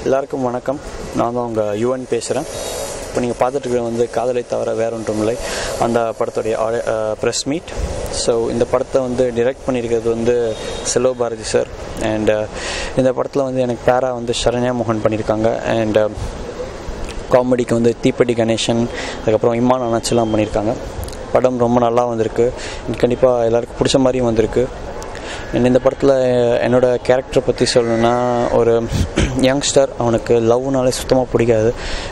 எல்லாருக்கும் வணக்கம். நான் தான் உங்கள் யுவன் பேசுகிறேன். இப்போ நீங்கள் பார்த்துட்டு வந்து காதலை தவிர வேறொன்றும் இல்லை அந்த படத்துடைய ப்ரெஸ் மீட். ஸோ இந்த படத்தை வந்து டிரெக்ட் பண்ணியிருக்கிறது வந்து செல்வ பாரதி சார். அண்ட் இந்த படத்தில் வந்து எனக்கு பேரா வந்து சரண்யா மோகன் பண்ணியிருக்காங்க. அண்ட் காமெடிக்கு வந்து தீப்பெட்டி கணேசன், அதுக்கப்புறம் இம்மான் அனாச்செல்லாம் பண்ணியிருக்காங்க. படம் ரொம்ப நல்லா வந்திருக்கு. கண்டிப்பாக எல்லாருக்கும் பிடிச்ச மாதிரியும் வந்திருக்கு. இந்த படத்தில் என்னோடய கேரக்டரை பற்றி சொல்லணுன்னா, ஒரு யங்ஸ்டர், அவனுக்கு லவ்னாலே சுத்தமாக பிடிக்காது.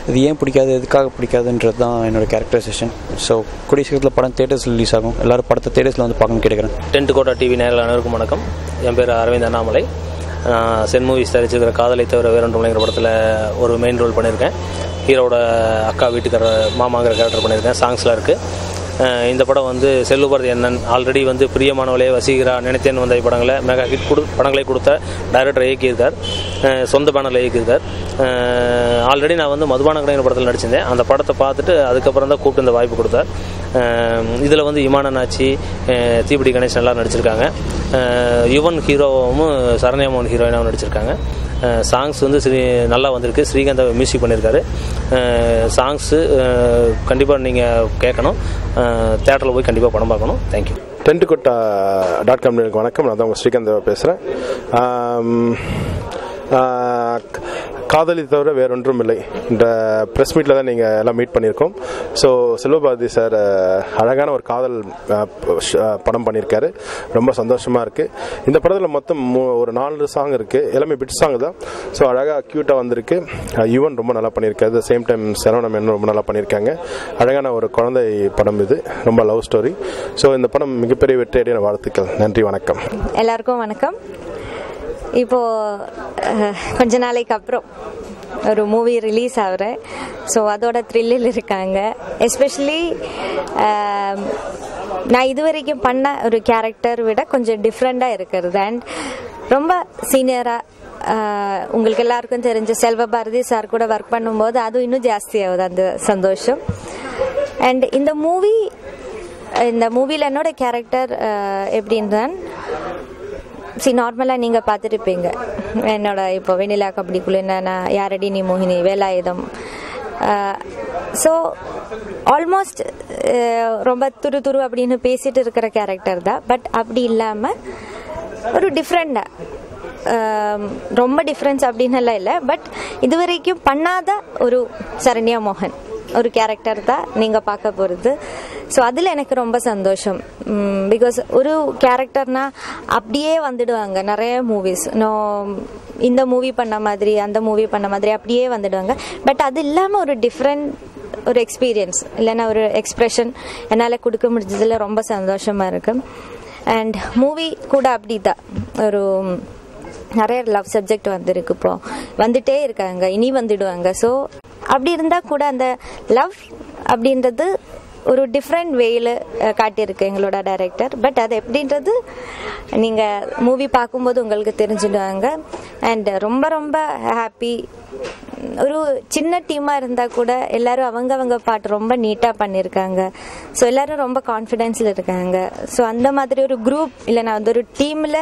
இது ஏன் பிடிக்காது, எதுக்காக பிடிக்காதுன்றது தான் என்னோடய கேரக்டரைசேஷன். ஸோ கூடிய சீக்கிரத்தில் படம் தேட்டர்ஸ் ரிலீஸ் ஆகும். எல்லோரும் படத்தை தேட்டர்ஸில் வந்து பார்க்கணும்னு கேட்குறேன். டென்ட் கோட்டா டிவி நேரில் அனைவருக்கும் வணக்கம். என் பேர் அரவிந்த் அண்ணாமலை. சென் மூவிஸ் தயாரிச்சிருக்கிற காதலை தவிர வேறொன்றும் படத்தில் ஒரு மெயின் ரோல் பண்ணியிருக்கேன். ஹீரோட அக்கா வீட்டுக்கார மாமாங்கிற கேரக்டர் பண்ணியிருக்கேன். சாங்ஸ்லாம் இருக்குது. இந்த படம் வந்து செல்வ பாரதி அண்ணன் ஆல்ரெடி வந்து பிரியமானவளே, வசீகரா, நினைத்தேன் வந்த படங்களை மெகா ஹிட் படங்களை கொடுத்த டைரக்டர் இயக்கியிருக்கார். சொந்த பேனரில் இயக்கியிருக்கார். ஆல்ரெடி நான் வந்து மதுபான கடைங்கிற படத்தில் நடிச்சிருந்தேன். அந்த படத்தை பார்த்துட்டு அதுக்கப்புறம் தான் கூப்பிட்டு இந்த வாய்ப்பு கொடுத்தார். இதில் வந்து இமான் அண்ணாச்சி, தீப்பெட்டி கணேசன் எல்லாம் நடிச்சிருக்காங்க. யுவன் ஹீரோவும் சரண்யா மோகன் ஹீரோயினாவும் நடிச்சிருக்காங்க. சாங்ஸ் வந்து நல்லா வந்திருக்கு. ஸ்ரீகாந்த் மியூசிக் பண்ணியிருக்காரு. சாங்ஸு கண்டிப்பாக நீங்கள் கேட்கணும். தேட்டரில் போய் கண்டிப்பாக படம் பார்க்கணும். தேங்க்யூ. டென்ட்கோட்டா.com வணக்கம். நான் தான் உங்கள் ஸ்ரீகாந்த் பேசுகிறேன். காதலி தவிர வேறொன்றும் இல்லை இந்த ப்ரெஸ் மீட்டில் தான் நீங்கள் எல்லாம் மீட் பண்ணியிருக்கோம். ஸோ செல்வபாரதி சார் அழகான ஒரு காதல் படம் பண்ணியிருக்காரு. ரொம்ப சந்தோஷமாக இருக்குது. இந்த படத்தில் மொத்தம் ஒரு 4 சாங் இருக்குது. எல்லாமே பிட் சாங் தான். ஸோ அழகாக க்யூட்டாக வந்திருக்கு. யுவன் ரொம்ப நல்லா பண்ணியிருக்காரு. சேம் டைம் சரவணன் ரொம்ப நல்லா பண்ணியிருக்காங்க. அழகான ஒரு குழந்தை படம் இது. ரொம்ப லவ் ஸ்டோரி. ஸோ இந்த படம் மிகப்பெரிய வெற்றியடைய வாழ்த்துக்கள். நன்றி, வணக்கம். எல்லாருக்கும் வணக்கம். இப்போது கொஞ்ச நாளைக்கு அப்புறம் ஒரு மூவி ரிலீஸ் ஆகுறேன். ஸோ அதோட த்ரில்லில் இருக்காங்க. எஸ்பெஷலி நான் இது வரைக்கும் பண்ண ஒரு கேரக்டர் விட கொஞ்சம் டிஃப்ரெண்ட்டாக இருக்கிறது. அண்ட் ரொம்ப சீனியராக உங்களுக்கு எல்லாருக்கும் தெரிஞ்ச செல்வ பாரதி சார் கூட ஒர்க் பண்ணும்போது அது இன்னும் ஜாஸ்தியாகுது அந்த சந்தோஷம். அண்ட் இந்த மூவியில் என்னோட கேரக்டர் எப்படின்றான், நார்மலாக நீங்கள் பார்த்துருப்பீங்க என்னோட இப்போ வெண்ணிலா கபடிக்குள்ள என்னென்ன யாரடி நீ மோகினி, வேலாயுதம். ஸோ ஆல்மோஸ்ட் ரொம்ப துரு அப்படின்னு பேசிட்டு இருக்கிற கேரக்டர் தான். பட் அப்படி இல்லாமல் ஒரு டிஃப்ரெண்டாக, ரொம்ப டிஃப்ரென்ஸ் அப்படின்னு எல்லாம் இல்லை. பட் இது வரைக்கும் பண்ணாத ஒரு சரண்யா மோகன் ஒரு கேரக்டர் தான் நீங்கள் பார்க்க போகிறது. ஸோ அதில் எனக்கு ரொம்ப சந்தோஷம். பிகாஸ் ஒரு கேரக்டர்னா அப்படியே வந்துடுவாங்க நிறைய மூவிஸ். இந்த மூவி பண்ண மாதிரி, அந்த மூவி பண்ண மாதிரி அப்படியே வந்துடுவாங்க. பட் அது இல்லாமல் ஒரு டிஃப்ரெண்ட் ஒரு எக்ஸ்பீரியன்ஸ் இல்லைன்னா ஒரு எக்ஸ்ப்ரெஷன் என்னால் கொடுக்க முடிஞ்சதில் ரொம்ப சந்தோஷமாக இருக்கு. அண்ட் மூவி கூட அப்படி தான் ஒரு நிறைய லவ் சப்ஜெக்ட் வந்திருக்கு. இப்போ வந்துட்டே இருக்காங்க, இனி வந்துடுவாங்க. ஸோ அப்படி இருந்தால் கூட அந்த லவ் அப்படின்றது ஒரு டிஃப்ரெண்ட் வேயில் காட்டியிருக்கு எங்களோட டைரக்டர். பட் அது எப்படின்றது நீங்கள் மூவி பார்க்கும்போது உங்களுக்கு தெரிஞ்சுடுவாங்க. அண்ட் ரொம்ப ரொம்ப ஹாப்பி. ஒரு சின்ன டீமாக இருந்தால் கூட எல்லாரும் அவங்க பாட்டு ரொம்ப நீட்டாக பண்ணியிருக்காங்க. ஸோ எல்லாரும் ரொம்ப கான்ஃபிடென்ஸில் இருக்காங்க. ஸோ அந்த மாதிரி ஒரு குரூப் இல்லைனா வந்து ஒரு டீமில்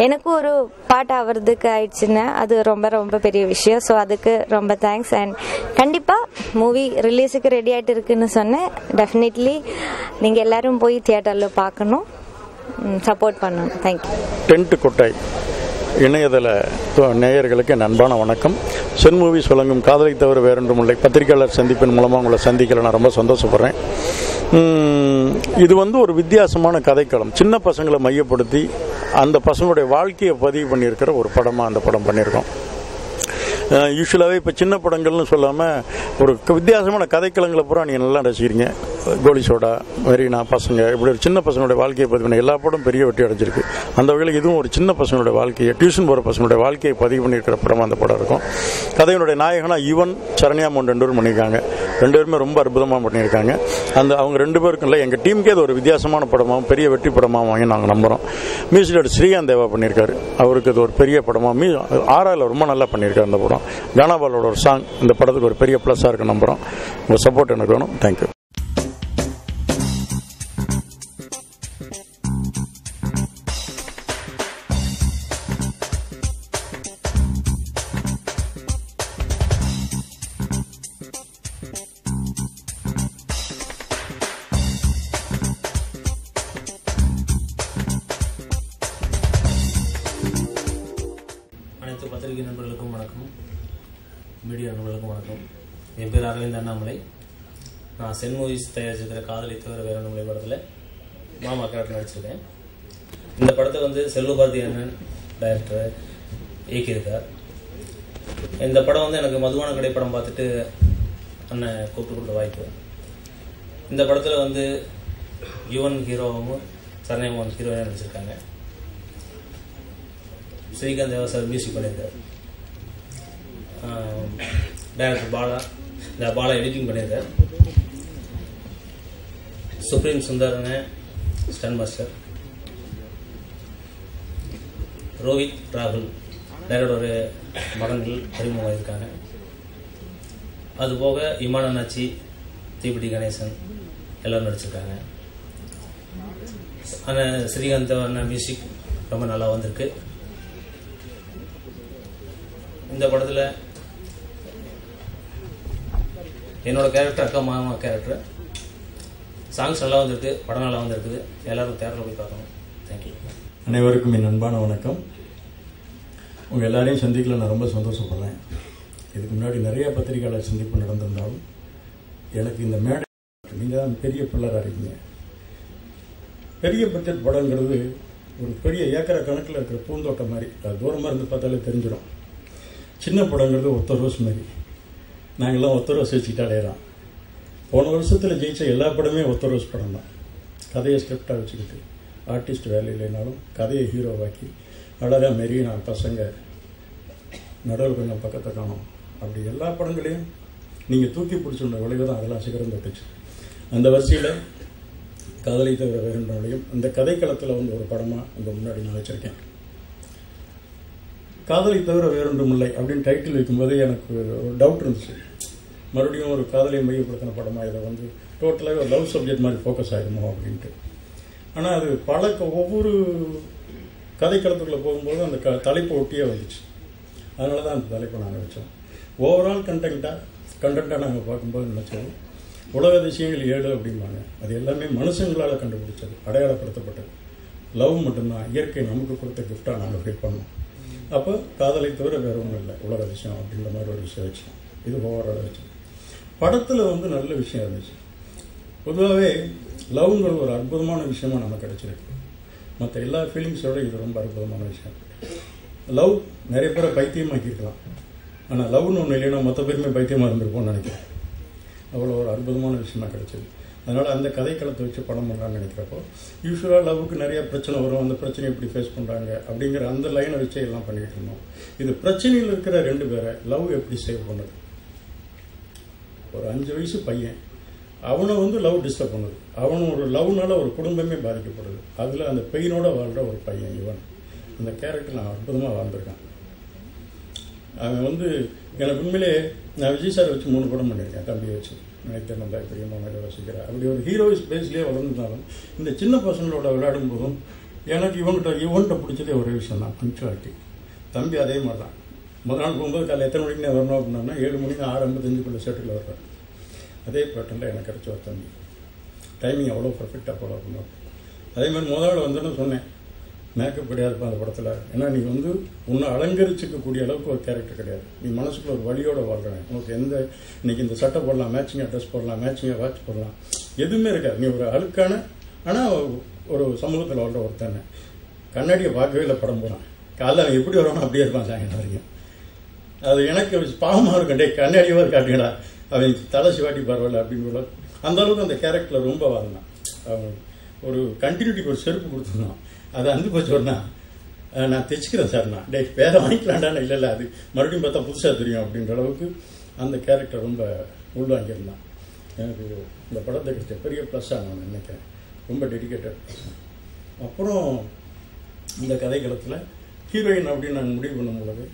எனக்கும் ஒரு பாட்டு ஆகிறதுக்கு ஆயிடுச்சுன்னா அது ரொம்ப ரொம்ப பெரிய விஷயம். ஸோ அதுக்கு ரொம்ப தேங்க்ஸ். அண்ட் கண்டிப்பாக மூவி ரிலீஸுக்கு ரெடி ஆகிட்டு இருக்குன்னு சொன்னேன். டெஃபினெட்லி நீங்கள் எல்லாரும் போய் தியேட்டரில் பார்க்கணும், சப்போர்ட் பண்ணணும். தேங்க்யூ. டென்ட் கொட்டை இணையதள நேயர்களுக்கு அன்பான வணக்கம். சென் மூவிஸ் வழங்கும் காதலை தவிர வேறொன்றும் இல்லை பத்திரிகையாளர் சந்திப்பின் மூலமாக உங்களை சந்திக்கல நான் ரொம்ப சந்தோஷப்படுறேன். இது வந்து ஒரு வித்தியாசமான கதைக்களம். சின்ன பசங்களை மையப்படுத்தி அந்த பசங்களுடைய வாழ்க்கையை பதிவு பண்ணியிருக்கிற ஒரு படமாக அந்த படம் பண்ணியிருக்கோம். யூஸ்வலாகவே இப்போ சின்ன படங்கள்னு சொல்லாமல் ஒரு வித்தியாசமான கதைக்களங்களை பூரா நீங்கள் நல்லா ரசிக்கிறீங்க. கோலி சோடா, மெரினா, பசங்க, இப்படி ஒரு சின்ன பசங்களுடைய வாழ்க்கையை பதிவு பண்ணி எல்லா படம் பெரிய வெற்றி அடைஞ்சிருக்கு. அந்த வகையில் இதுவும் ஒரு சின்ன பசங்களுடைய வாழ்க்கையை, டியூஷன் போகிற பசங்களுடைய வாழ்க்கையை பதிவு பண்ணியிருக்கிற படமாக அந்த படம் இருக்கும். கதையினுடைய நாயகனாக யுவன், சரண்யா மோகன் 2 பேரும் பண்ணியிருக்காங்க. 2 பேருமே ரொம்ப அற்புதமாக பண்ணியிருக்காங்க. அவங்க 2 பேருக்கும் இல்லை, எங்கள் டீமுக்கே அது ஒரு வித்தியாசமான படமாகவும் பெரிய வெற்றி படமாகவும் நாங்கள் நம்புகிறோம். மியூசிக்கோட ஸ்ரீகாந்த் தேவா பண்ணியிருக்காரு. அவருக்கு அது ஒரு பெரிய படமாக ஆராயில் ரொம்ப நல்லா பண்ணியிருக்காரு அந்த படம். கானாபாலோட ஒரு சாங் இந்த படத்துக்கு ஒரு பெரிய ப்ளஸ்ஸாக இருக்கு நம்புகிறோம். உங்கள் சப்போர்ட் எனக்கு வேணும். தேங்க்யூ. என் பேர் அரவிந்த் அண்ணாமலை. நான் சென் மூவிஸ் தயாரிச்சிருக்கிற காதலை தவிர வேறொன்றுமில்லை படத்தில் மாமா கேரக்டர் நடிச்சிருக்கேன். இந்த படத்தை வந்து செல்வபாரதி அண்ணன் டைரக்டர் இயக்கியிருக்கார். இந்த படம் வந்து எனக்கு மதுவான கடை படம் பார்த்துட்டு அண்ணன் கூப்பிட்டு கொடுத்த வாய்ப்பு. இந்த படத்தில் வந்து யுவன் ஹீரோவும் சரண்யமோகன் ஹீரோயினாக நடிச்சிருக்காங்க. ஸ்ரீகாந்த் தேவா சார் மியூசிக் பண்ணியிருக்காரு. டைரக்டர் பாலா எடிட்டிங் பண்ணியிருக்கார். Supreme சுந்தரன stun master. ரோஹித் ராகுல் டைரக்டரோட மகன்கள் அறிமுகமாயிருக்காங்க. அதுபோக இமான் அண்ணாச்சி, தீபிடி கணேசன் எல்லாரும் நடிச்சிருக்காங்க. ஆனால் ஸ்ரீகாந்த் அண்ணா மியூசிக் ரொம்ப நல்லா வந்திருக்கு. இந்த படத்தில் என்னோட கேரக்டர் அக்கா மாமா கேரக்டர். சாங்ஸ் நல்லா வந்திருக்கு, படம் நல்லா வந்திருக்குது. எல்லாரும் தேட்டரில் போய் பார்க்கணும். தேங்க்யூ. அனைவருக்கும் என் அன்பான வணக்கம். உங்கள் எல்லாரையும் சந்திக்கல நான் ரொம்ப சந்தோஷப்படுறேன். இதுக்கு முன்னாடி நிறைய பத்திரிகையாளர் சந்திப்பு நடந்திருந்தாலும் எனக்கு இந்த மேடை நீங்கள் தான் பெரிய பிள்ளராக இருக்கீங்க. பெரிய பட்ஜெட் படங்கிறது ஒரு பெரிய ஏக்கரை கணக்கில் இருக்கிற பூந்தோட்டம் மாதிரி. அது தூரமாக இருந்து பார்த்தாலே தெரிஞ்சிடும். சின்ன படங்கிறது ஒத்த ரோஸ் மாதிரி. நாங்கள்லாம் ஒத்த ரோஸ் வச்சுக்கிட்டாலே தான். போன வருஷத்தில் ஜெயிச்ச எல்லா படமே ஒத்த ரோஸ் படம் தான். கதையை ஸ்கிரிப்டாக வச்சுக்கிட்டு ஆர்டிஸ்ட் வேலை இல்லைனாலும் கதையை ஹீரோவாக்கி அழகாக மெரினா பசங்க நடுவில் கொஞ்சம் பக்கத்தை காணும் அப்படி எல்லா படங்களையும் நீங்கள் தூக்கி பிடிச்சிருந்த விளைவு தான் அதெல்லாம் சிகரம் தொட்டுச்சு. அந்த வரிசையில் காதலை தவிர வேறும் அந்த கதைக்களத்தில் வந்து ஒரு படமாக இந்த முன்னாடி நான் வச்சுருக்கேன். காதலை தவிர வேறொன்றும் இல்லை அப்படின்னு டைட்டில் வைக்கும்போது எனக்கு ஒரு டவுட் இருந்துச்சு. மறுபடியும் ஒரு காதலை மையப்படுத்தின படமாக இதை வந்து டோட்டலாக ஒரு லவ் சப்ஜெக்ட் மாதிரி ஃபோக்கஸ் ஆகிடுமோ அப்படின்ட்டு. ஆனால் அது ஒவ்வொரு கதைக்களத்துக்குள்ளே போகும்போது அந்த தலைப்பை ஒட்டியே வந்துச்சு. அதனால தான் அந்த தலைப்பை நாங்கள் வச்சோம். ஓவரால் கண்டென்ட்டாக நாங்கள் பார்க்கும்போது நினச்சோம் உலக அதிசயங்கள் 7 அப்படிம்பாங்க. அது எல்லாமே மனுஷங்களால் கண்டுபிடிச்சது, அடையாளப்படுத்தப்பட்டது. லவ் மட்டும்தான் இயற்கை நமக்கு கொடுத்த கிஃப்டாக நாங்கள் ஃபீல் பண்ணோம். அப்போ காதலை தவிர வேறு ஒன்றும் இல்லை உலக அதிசயம் அப்படின்ற மாதிரி ஒரு விஷயம் வச்சோம். இது ஓவரால் வச்சோம். படத்தில் வந்து நல்ல விஷயம் இருந்துச்சு. பொதுவாகவே லவ்ங்கிறது ஒரு அற்புதமான விஷயமா நமக்கு கிடைச்சிருக்கு. மற்ற எல்லா ஃபீலிங்ஸோட இது ரொம்ப அற்புதமான விஷயம். லவ் நிறைய பேரை பைத்தியமாக்கியிருக்கலாம். ஆனால் லவ்னு ஒன்று இல்லைன்னா மற்ற பேருமே பைத்தியமாக இருந்திருப்போம்னு நினைக்கிறேன். அவ்வளோ ஒரு அற்புதமான விஷயமா கிடைச்சிது. அதனால் அந்த கதைக்களத்தை வச்சு படம் பண்ணலான்னு நினைக்கிறப்போ யூஸ்வலாக லவ்வுக்கு நிறைய பிரச்சனை வரும். அந்த பிரச்சனை எப்படி ஃபேஸ் பண்ணுறாங்க அப்படிங்கிற அந்த லைனை வச்சு எல்லாம் பண்ணிக்கிட்டு இருந்தோம். இது பிரச்சனையில் இருக்கிற 2 பேரை லவ் எப்படி சேவ் பண்ணுது. ஒரு 5 வயசு பையன், அவனை வந்து லவ் டிஸ்டர்ப் பண்ணுது. அவனும் ஒரு லவ்னால ஒரு குடும்பமே பாதிக்கப்படுது. அதில் அந்த பெயினோட வாழ்கிற ஒரு பையன் இவன். அந்த கேரக்டர் நான் அற்புதமாக வாழ்ந்திருக்கேன். அவன் வந்து எனக்கு உண்மையிலே நான் விஜய் சார் வச்சு 3 படம் பண்ணியிருக்கேன். தம்பி வச்சு நினைத்த நல்லா பிரியமாக யோசிக்கிறேன். அப்படி ஒரு ஹீரோயிஸ் பேஸ்லேயே வளர்ந்துருந்தாலும் இந்த சின்ன பசங்களோட விளையாடும் போதும் எனக்கு இவன்கிட்ட பிடிச்சதே ஒரே விஷயம் தான், பங்க்சுவாலிட்டி. தம்பி அதே மாதிரி தான். முதல் நாள் போகும்போது காலையில் எத்தனை மணிக்கு வரணும் அப்படின்னா 7 மணிக்கு 6:55 செட்டில் வர்றேன். அதே பேட்டர்னில் எனக்கு கிடைச்ச ஒரு தம்பி. டைமிங் அவ்வளோ பர்ஃபெக்டாக ஃபாலோ பண்ணுவோம். அதே மாதிரி முதல் நாள் வந்தோன்னு சொன்னேன், மேக்கப் கிடையாதுப்பா அந்த படத்தில். ஏன்னா நீ வந்து உன்னை அலங்கரிச்சிக்கக்கூடிய அளவுக்கு ஒரு கேரக்டர் கிடையாது. நீ மனசுக்குள்ள ஒரு வழியோடு வாழ்கிறேன். உனக்கு இன்னைக்கு இந்த சட்டை போடலாம், மேட்சிங்காக ட்ரெஸ் போடலாம், மேட்சிங்காக வாட்ச் போடலாம், எதுவுமே இருக்காது. நீ ஒரு அழுக்கான ஆனால் ஒரு சமூகத்தில் வாழ்கிற ஒருத்தனை. கண்ணாடியை பார்க்கவே இல்லை படம் போகிறான். காலைல அவன் எப்படி வரணும் அப்படியே இருப்பான் சாயங்காலம் வரைக்கும். அது எனக்கு பாவமாக இருக்கும். டே கண்ணாடியாக காட்டுங்கடா, அவன் தலை சிவாட்டி பரவாயில்ல அப்படின்னு. அந்த அளவுக்கு அந்த கேரக்டரில் ரொம்ப வாழ்ந்தான். அவன் ஒரு கண்டினியூட்டிக்கு ஒரு செருப்பு கொடுத்துருந்தான். அதை அந்து போச்சோன்னா நான் தைச்சிக்கிறேன் சார், நான் டே வேறு வாங்கிக்கலாண்டான்னு. இல்லை அது மறுபடியும் பார்த்தா புதுசாக தெரியும் அப்படின்ற அளவுக்கு அந்த கேரக்டர் ரொம்ப உள்வாங்கியிருந்தான். எனக்கு இந்த படத்தை கிடைச்ச பெரிய ப்ளஸ்ஸாக நான் நினைக்கிறேன். ரொம்ப டெடிக்கேட்டட். அப்புறம் இந்த கதைக்களத்தில் ஹீரோயின் அப்படின்னு நான் முடிவு பண்ணும் பொழுது,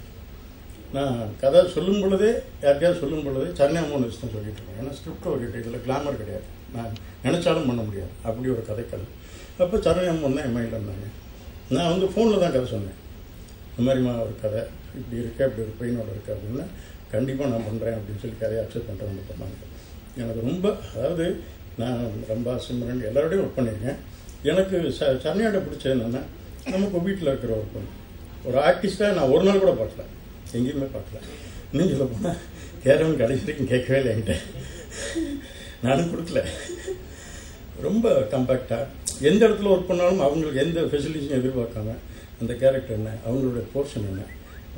நான் கதை சொல்லும் பொழுதே யாருக்கையாவது சொல்லும் பொழுதே சரண்யாமோகன் வச்சு தான் சொல்லிட்டு இருக்கேன். ஏன்னா ஸ்கிரிப்ட் ஓகே, இதில் கிளாமர் கிடையாது, நான் நினச்சாலும் பண்ண முடியாது அப்படி ஒரு கதைக்கல். அப்போ சரண்யாமோகன் தான் என் மைண்டில் இருந்தாங்க. நான் வந்து ஃபோனில் தான் கதை சொன்னேன். இந்த மாதிரிமா ஒரு கதை இப்படி இருக்கு, அப்படி ஒரு பெயினோட இருக்குது அப்படின்னா கண்டிப்பாக நான் பண்ணுறேன் அப்படின்னு சொல்லி கதையை அக்செப்ட் பண்ணுறேன் பண்ணாங்க. எனக்கு ரொம்ப, அதாவது நான் ரம்பா சிம்ரன் எல்லாரோடையும் ஒர்க் பண்ணியிருக்கேன். எனக்கு சரண்யாட்ட பிடிச்சது என்னென்னா, நமக்கு வீட்டில் இருக்கிற ஒரு பொண்ணு, ஒரு ஆர்டிஸ்டாக நான் ஒரு நாள் கூட பார்க்கல, எங்கேயுமே பார்க்கல. இன்னும் சொல்ல போனால் கேரவன் கடைசி வரைக்கும் கேட்கவே இல்லை என்கிட்ட, நானும் கொடுக்கல. ரொம்ப கம்பேக்டாக எந்த இடத்துல ஒர்க் பண்ணாலும் அவங்களுக்கு எந்த ஃபெசிலிட்டியும் எதிர்பார்க்காம அந்த கேரக்டர் என்ன, அவங்களுடைய போர்ஷன் என்ன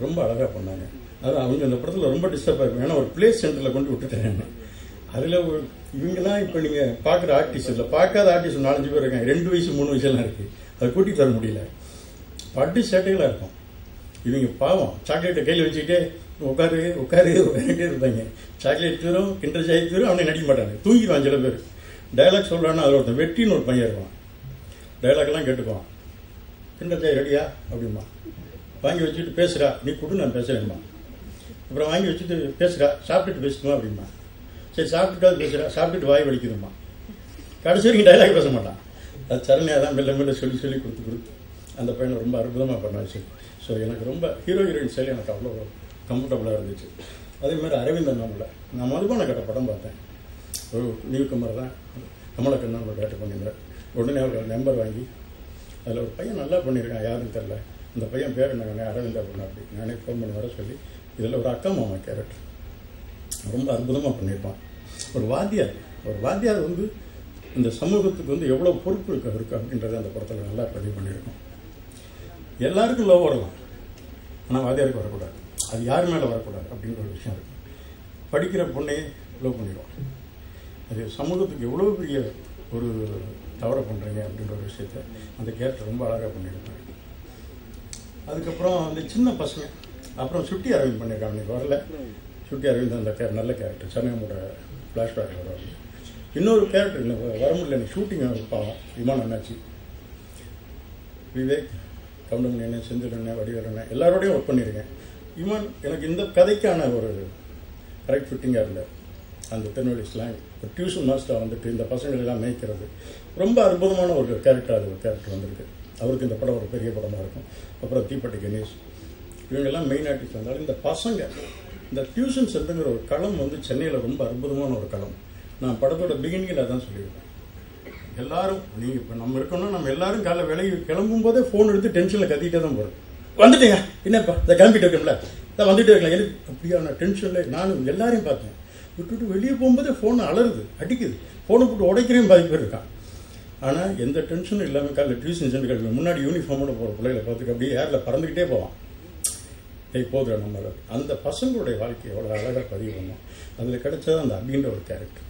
ரொம்ப அழகாக பண்ணாங்க. அது அவங்க இந்த படத்தில் ரொம்ப டிஸ்டர்ப் ஆகிருக்கும். ஏன்னா ஒரு பிளே சென்டரில் கொண்டு விட்டுட்டேன். அதில் இவங்கெல்லாம் இப்போ நீங்கள் பார்க்குற ஆர்டிஸ்ட் இல்லை, பார்க்காத ஆர்டிஸ்ட் 4-5 பேர் இருக்காங்க. 2 வயசு 3 வயசுலாம் இருக்குது. அதை கூட்டி தர முடியல. பட்டு சேட்டைகளாக இருக்கும். இவங்க பாவம் சாக்லேட்டை கையில் வச்சுக்கிட்டே உட்காரு உட்காந்துட்டே இருப்பாங்க. சாக்லேட் தூரம் கிண்டர் சாய் தூரம் அவனை நடிக்க மாட்டாங்க, தூங்கிடுவான். சில பேர் டைலாக் சொல்கிறான்னா அதில் ஒருத்தன் வெற்றின்னு ஒரு பையன் இருப்பான். டைலாக்லாம் கேட்டுக்குவான். கிண்டர் சாய் ரெடியா அப்படிமா, வாங்கி வச்சுட்டு பேசுகிறா, நீ கொடு நான் பேசுகிறேன்மா. அப்புறம் வாங்கி வச்சுட்டு பேசுகிறா, சாப்பிட்டுட்டு பேசுமா அப்படிமா. சரி சாப்பிட்டுட்டாவது பேசுகிறா, சாப்பிட்டுட்டு வாய் வலிக்குதுமா. கடைசி வரைக்கும் டைலாக் பேச மாட்டான். அது சரணியாக தான் மெல்ல மெல்ல சொல்லி கொடுத்து அந்த பையனை ரொம்ப அற்புதமாக பண்ணாச்சு. ஸோ எனக்கு ரொம்ப ஹீரோயின் ஸ்டைல் எனக்கு அவ்வளோ கம்ஃபர்டபுளாக இருந்துச்சு. அதேமாதிரி அரவிந்தன் நம்மள நான் மதுபான கட்ட படம் பார்த்தேன். ஒரு நியூ கமர் தான், கமலக்கண்ணன் ஒரு டேரக்டர் பண்ணியிருந்தார். உடனே அவர் நம்பர் வாங்கி அதில் ஒரு பையன் நல்லா பண்ணியிருக்கான், யாருன்னு தெரில. இந்த பையன் பேர் என்ன அரவிந்தா அப்படின்னா, அப்படி நானே ஃபோன் பண்ணி வர சொல்லி இதில் ஒரு அக்கா மாமா கேரக்டர் ரொம்ப அற்புதமாக பண்ணியிருப்பான். ஒரு வாத்தியார் வந்து இந்த சமூகத்துக்கு வந்து எவ்வளோ பொறுப்பு இருக்கு அப்படின்றத அந்த படத்தில் நல்லா பதிவு பண்ணியிருக்கோம். எல்லாருக்கும் லவ் வரலாம், ஆனால் வாத்தியாருக்கு வரக்கூடாது. அது யார் மேலே வரக்கூடாது அப்படின்ற ஒரு விஷயம் இருக்கு. படிக்கிற பொண்ணையே லவ் பண்ணிடுவோம். அது சமூகத்துக்கு எவ்வளோ பெரிய ஒரு தவறை பண்ணுறீங்க அப்படின்ற ஒரு விஷயத்த அந்த கேரக்டர் ரொம்ப அழகாக பண்ணியிருக்காங்க. அதுக்கப்புறம் அந்த சின்ன பசங்க, அப்புறம் சுட்டி அரவிந்த் பண்ணியிருக்காங்க. இன்னைக்கு வரல சுட்டி அரவிந்த், அந்த நல்ல கேரக்டர் சமயமோட ஃப்ளாஷ்பேக்கில் வரும். இன்னொரு கேரக்டர் இன்னும் வர முடியல, எனக்கு ஷூட்டிங் பாவம் விமானம் என்னாச்சு. விவேக், கவுண்டமணி அண்ணன், செந்தில் அண்ணன், வடிவேல் அண்ணன் எல்லாரோடையும் ஒர்க் பண்ணியிருக்கேன். இவன் எனக்கு இந்த கதைக்கான ஒரு கரெக்ட் ஃபிட்டிங்காக இல்லை. அந்த திருநெல்வேலி ஸ்லாங் ஒரு டியூஷன் மாஸ்டர் வந்துட்டு இந்த பசங்களெல்லாம் மேய்க்கிறது ரொம்ப அற்புதமான ஒரு கேரக்டர். அது ஒரு கேரக்டர் வந்திருக்கு. அவருக்கு இந்த படம் ஒரு பெரிய படமாக இருக்கும். அப்புறம் தீப்பட்டி கணேஷ், இவங்கெல்லாம் மெயின் ஆர்டிஸ்ட் வந்தாலும் இந்த பசங்க இந்த டியூஷன் சென்டருங்கிற ஒரு களம் வந்து சென்னையில் ரொம்ப அற்புதமான ஒரு களம். நான் படத்தோட பிகினிங்கில் அதான் சொல்லியிருக்கேன். எல்லாரும் நீங்கள் இப்போ நம்ம இருக்கணும்னா நம்ம எல்லாரும் காலைல வேலைக்கு கிளம்பும் போதே ஃபோன் எடுத்து டென்ஷனில் கத்திக்கிட்டே தான் போகிறோம். வந்துட்டேங்க என்னப்பா இதை கிளம்பிட்டு இருக்கோம்ல, இதை வந்துட்டு இருக்கலாம். எனக்கு அப்படியான டென்ஷனில் நானும் எல்லாரையும் பார்த்தேன். விட்டுட்டு வெளியே போகும்போதே ஃபோன் அலருது, அடிக்குது. ஃபோனை போட்டு உடைக்கிறேன் பாதி பேர் இருக்கான். ஆனால் எந்த டென்ஷனும் இல்லாமல் காலையில் டியூஷன் சென்டர் முன்னாடி யூனிஃபார்மோட போகிற பிள்ளைகளை பார்த்துட்டு அப்படியே ஏரில் பறந்துக்கிட்டே போவான். போதும் நம்ம அந்த பசங்களுடைய வாழ்க்கையை எவ்வளோ அழகாக பதிவு பண்ணோம். அதில் கிடைச்சது அந்த அப்படின்ற ஒரு கேரக்டர்.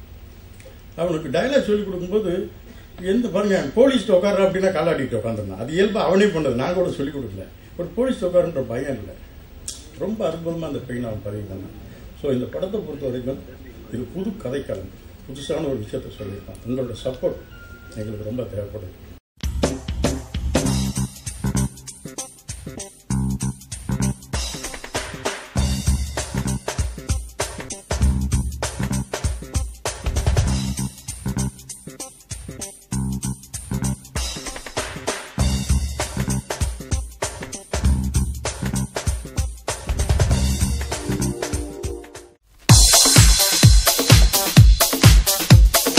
அவனுக்கு டைலாக் சொல்லிக் கொடுக்கும்போது எந்த பாருங்க போலீஸ்ட்டு உட்கார அப்படின்னா காலாடிட்டு உட்காந்துருந்தான். அது இயல்பாக அவனே பண்ணது, நான் கூட சொல்லிக் கொடுக்கல. ஒரு போலீஸ் உட்காருன்ற பயம் இல்லை. ரொம்ப அற்புதமாக அந்த பெயின் அவன் பதிவு பண்ணான். ஸோ இந்த படத்தை பொறுத்த வரைக்கும் இது புது கதைக்களம், புதுசான ஒரு விஷயத்த சொல்லியிருக்கான். உங்களோட சப்போர்ட் எங்களுக்கு ரொம்ப தேவைப்படுது.